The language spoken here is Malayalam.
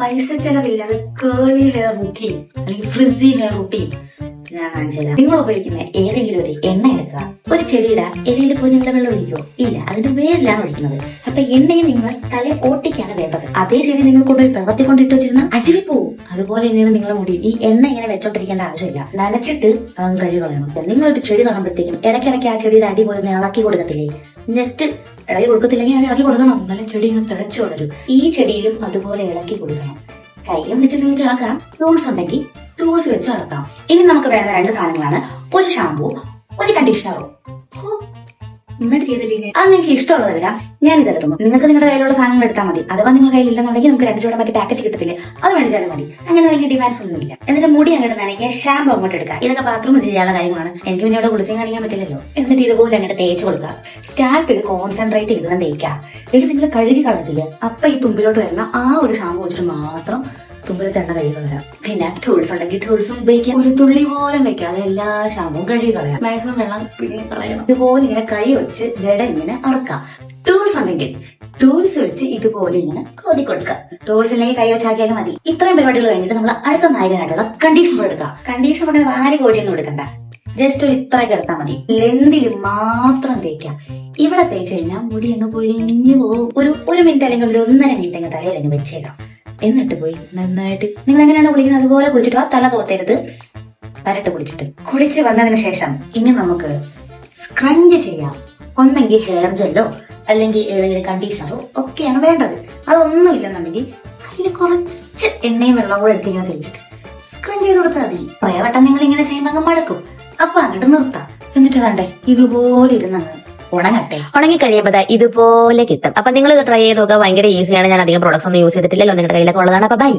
പൈസ ചെലവില്ലാതെ കേളി ഹെയർ റൂട്ടീൻ അല്ലെങ്കിൽ ഫ്രിസി ഹെയർ റൂട്ടീൻ ഞാൻ കാണിച്ചുതരാം. നിങ്ങൾ ഉപയോഗിക്കുന്ന ഏതെങ്കിലും ഒരു എണ്ണ എടുക്കുക. ഒരു ചെടിയുടെ ഇലയിൽ പോയി നിങ്ങളുടെ വെള്ളം ഒഴിക്കോ? ഇല്ല, അതിന്റെ വേരിലാണ് ഒഴിക്കുന്നത്. അപ്പൊ എണ്ണയെ നിങ്ങൾ തല ഓട്ടിക്കാണ് വേണ്ടത്. അതേ ചെടി നിങ്ങൾ കൊണ്ടുപോയി വെള്ളത്തിക്കൊണ്ടിട്ട് വെച്ചിരുന്ന അടിവി പോവും. അതുപോലെ തന്നെയാണ് നിങ്ങളുടെ മുടി. ഈ എണ്ണ ഇങ്ങനെ വെച്ചോണ്ടിരിക്കേണ്ട ആവശ്യമില്ല. നനച്ചിട്ട് കഴുകി കളയണം. നിങ്ങളൊരു ചെടി കാണുമ്പോഴത്തേക്കും ഇടയ്ക്കിടയ്ക്ക് ആ ചെടിയുടെ അടി പോയി ഇളക്കി കൊടുക്കത്തില്ലേ? ജസ്റ്റ് ഇളകി കൊടുക്കത്തില്ലെങ്കിൽ അത് ഇളക്കി കൊടുക്കണം. എന്നാലും ചെടി ഇങ്ങനെ തിളച്ചു വളരും. ഈ ചെടിയിലും അതുപോലെ ഇളക്കി കൊടുക്കണം. കയ്യിലും വെച്ച് നിങ്ങൾക്ക് ഇളക്കാം. ടൂൾസ് ഉണ്ടെങ്കിൽ ടൂൾസ് വെച്ച് ഇളക്കാം. ഇനി നമുക്ക് വേണ്ട 2 സാധനങ്ങളാണ്. ഒരു ഷാമ്പൂ, ഒരു കണ്ടീഷണറും. എന്നിട്ട് ചെയ്തില്ലെങ്കിൽ അത് നിങ്ങൾക്ക് ഇഷ്ടമുള്ളത് വരാം. ഞാൻ ഇതെടുക്കുന്നു. നിങ്ങൾക്ക് നിങ്ങളുടെ കയ്യിലുള്ള സാധനങ്ങൾ എടുത്താൽ മതി. അഥവാ നിങ്ങളുടെ കയ്യിലില്ലെന്നുണ്ടെങ്കിൽ നമുക്ക് 2 രൂപ മറ്റേ പാക്കറ്റ് കിട്ടത്തില്ലേ, അത് മേടിച്ചാലും മതി. അങ്ങനെ വലിയ ഡിമാൻഡ്സ് ഒന്നുമില്ല. എന്നിട്ട് മുടി അങ്ങോട്ട് നനയ്ക്കുക, ഷാമ്പൂ അങ്ങോട്ട് എടുക്കുക. ഇതൊക്കെ ബാത്റൂമിൽ ചെയ്യാനുള്ള കാര്യങ്ങളാണ്. എനിക്ക് പിന്നെ ഇവിടെ കുളിച്ചും കാണിക്കാൻ പറ്റില്ലല്ലോ. എന്നിട്ട് ഇതുപോലെ അങ്ങോട്ട് തേച്ച് കൊടുക്കുക. സ്കാൽപ്പിൽ കോൺസെൻട്രേറ്റ് ചെയ്ത് തേക്കുക. ഇത് നിങ്ങൾ കഴുകി കളയത്തില്ല. അപ്പൊ ഈ തുമ്പിലോട്ട് വരുന്ന ആ ഒരു ഷാമ്പൂ വെച്ചിട്ട് മാത്രം തുമ്പിലത്തെ എണ്ണ കഴുകി കളയാം. പിന്നെ ടൂൾസ് ഉണ്ടെങ്കിൽ ടൂൾസും ഉപയോഗിക്കാം. ഒരു തുള്ളി പോലും വെക്കാതെ എല്ലാ ഷാമ്പും കഴുകി കളയാം. മാക്സിമം വെള്ളം പിടിഞ്ഞ് കളയണം. ഇതുപോലെ ഇങ്ങനെ കൈ വെച്ച് ജട ഇങ്ങനെ അറക്കാം. ടൂൾസ് ഉണ്ടെങ്കിൽ ടൂൾസ് വെച്ച് ഇതുപോലെ ഇങ്ങനെ കോതി കൊടുക്കുക. ടൂൾസ് ഇല്ലെങ്കിൽ കൈ വെച്ചാക്കിയാലും മതി. ഇത്രയും പരിപാടികൾ കഴിഞ്ഞിട്ട് നമ്മൾ അടുത്ത നായകനായിട്ടുള്ള കണ്ടീഷണർ എടുക്കുക. കണ്ടീഷണർ അങ്ങനെ വാരി കോരിയൊന്നും എടുക്കണ്ട. ജസ്റ്റ് ഒരു ഇത്രയൊക്കെ എടുത്താൽ മതി. ലെന്തിൽ മാത്രം തേക്കാം. ഇവിടെ തേച്ച് കഴിഞ്ഞാൽ മുടി അങ്ങ് പൊഴിഞ്ഞു പോകും. ഒരു മിനിറ്റ് അല്ലെങ്കിൽ ഒരു 1.5 മിനിറ്റ് അങ്ങ് തലയിലങ്ങ് വെച്ചേക്കാം. എന്നിട്ട് പോയി നന്നായിട്ട് നിങ്ങൾ എങ്ങനെയാണ് കുളിക്കുന്നത് അതുപോലെ കുളിച്ചിട്ട് ആ തല തോത്തരുത്. വരട്ട് കുളിച്ചിട്ട് കുളിച്ച് വന്നതിന് ശേഷം ഇനി നമുക്ക് സ്ക്രഞ്ച് ചെയ്യാം. ഒന്നെങ്കിൽ ഹെയർ ജെല്ലോ അല്ലെങ്കിൽ ഏതെങ്കിലും കണ്ടീഷണറോ ഒക്കെയാണ് വേണ്ടത്. അതൊന്നും ഇല്ലെന്നുണ്ടെങ്കിൽ കയ്യിൽ കുറച്ച് എണ്ണയും വെള്ളവും കൂടെ എടുത്തിങ്ങനെ തേച്ചിട്ട് സ്ക്രഞ്ച് ചെയ്ത് കൊടുത്താൽ മതി. കുറേ വട്ടം നിങ്ങൾ ഇങ്ങനെ ചെയ്യുമ്പോൾ അങ്ങ് മടക്കും. അപ്പൊ അങ്ങോട്ട് നിർത്താം. എന്നിട്ട് വേണ്ടേ ഇതുപോലെ ഇരുന്നങ്ങ് ഉണങ്ങട്ടെ. ഉണങ്ങി കഴിയുമ്പോൾ ഇതുപോലെ കിട്ടും. അപ്പൊ നിങ്ങൾ ഇത് ട്രൈ ചെയ്ത് നോക്കുക. ഭയങ്കര ഈസിയാണ്. ഞാൻ അധികം പ്രോഡക്ട്സ് ഒന്നും യൂസ് ചെയ്തിട്ടില്ലല്ലോ. നിങ്ങളുടെ കയ്യിലൊക്കെ ഉള്ളതാണ്. അപ്പൊ ബൈ.